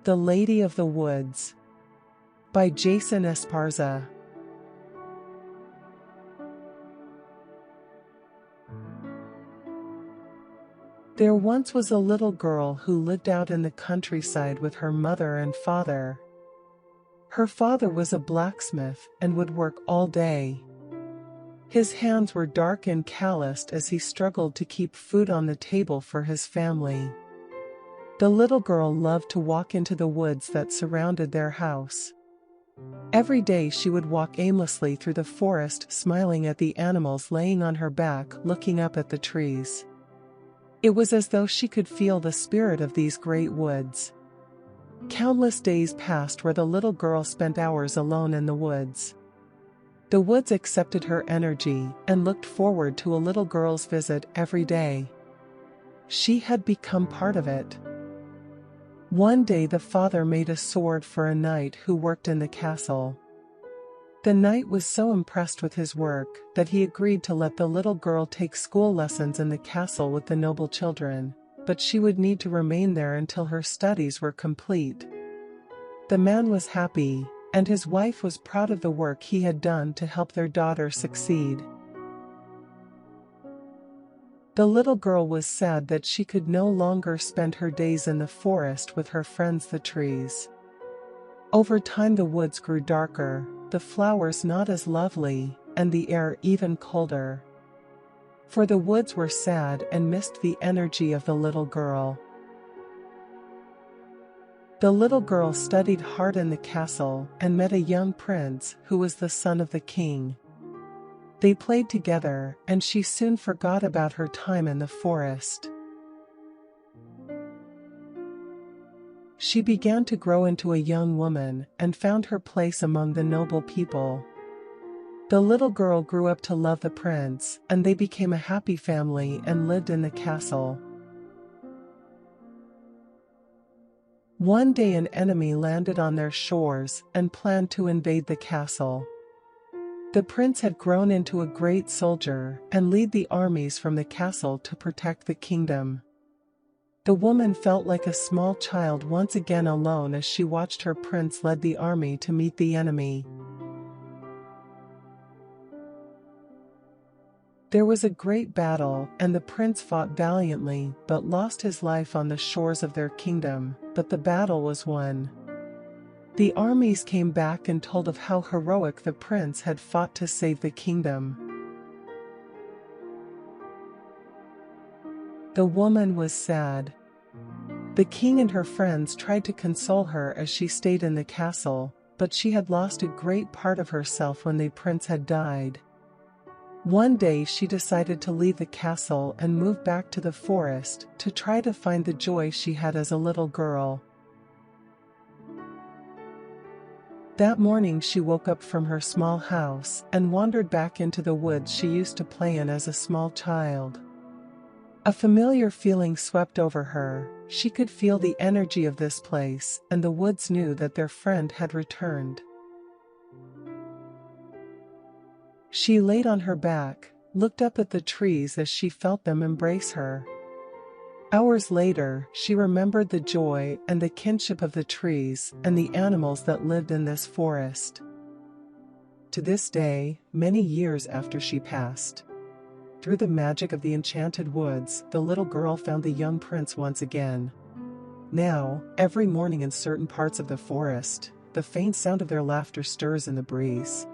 The Lady of the Woods by Jason Esparza. There once was a little girl who lived out in the countryside with her mother and father. Her father was a blacksmith and would work all day. His hands were dark and calloused as he struggled to keep food on the table for his family. The little girl loved to walk into the woods that surrounded their house. Every day she would walk aimlessly through the forest, smiling at the animals laying on her back, looking up at the trees. It was as though she could feel the spirit of these great woods. Countless days passed where the little girl spent hours alone in the woods. The woods accepted her energy and looked forward to a little girl's visit every day. She had become part of it. One day the father made a sword for a knight who worked in the castle. The knight was so impressed with his work that he agreed to let the little girl take school lessons in the castle with the noble children, but she would need to remain there until her studies were complete. The man was happy, and his wife was proud of the work he had done to help their daughter succeed. The little girl was sad that she could no longer spend her days in the forest with her friends the trees. Over time the woods grew darker, the flowers not as lovely, and the air even colder. For the woods were sad and missed the energy of the little girl. The little girl studied hard in the castle and met a young prince who was the son of the king. They played together, and she soon forgot about her time in the forest. She began to grow into a young woman and found her place among the noble people. The little girl grew up to love the prince, and they became a happy family and lived in the castle. One day an enemy landed on their shores and planned to invade the castle. The prince had grown into a great soldier and lead the armies from the castle to protect the kingdom. The woman felt like a small child once again alone as she watched her prince lead the army to meet the enemy. There was a great battle, and the prince fought valiantly but lost his life on the shores of their kingdom, but the battle was won. The armies came back and told of how heroic the prince had fought to save the kingdom. The woman was sad. The king and her friends tried to console her as she stayed in the castle, but she had lost a great part of herself when the prince had died. One day she decided to leave the castle and move back to the forest to try to find the joy she had as a little girl. That morning she woke up from her small house and wandered back into the woods she used to play in as a small child. A familiar feeling swept over her. She could feel the energy of this place, and the woods knew that their friend had returned. She laid on her back, looked up at the trees as she felt them embrace her. Hours later, she remembered the joy and the kinship of the trees and the animals that lived in this forest. To this day, many years after she passed, through the magic of the enchanted woods, the little girl found the young prince once again. Now, every morning in certain parts of the forest, the faint sound of their laughter stirs in the breeze.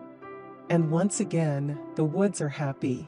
And once again, the woods are happy.